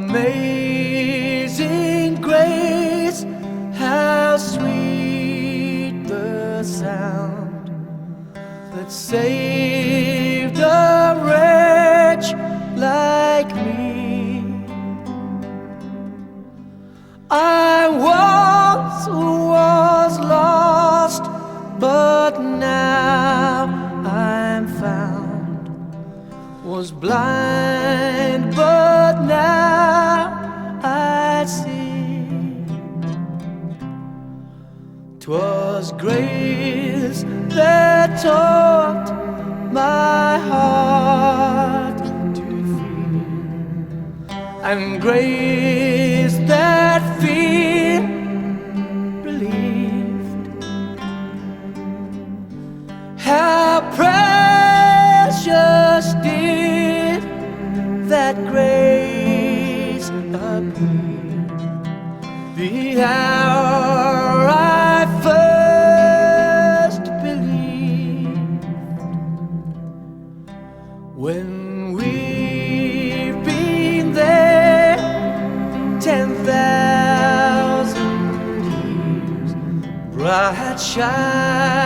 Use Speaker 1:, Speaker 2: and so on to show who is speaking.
Speaker 1: Amazing grace, how sweet the sound that saved a wretch like me. I once was lost, but now I'm found. Was blind, but now I see. 'Twas grace that taught my heart to feel, and grace that fear relieved. How precious did that grace appear the hour I first believed. When we've been there 10,000 years, bright shine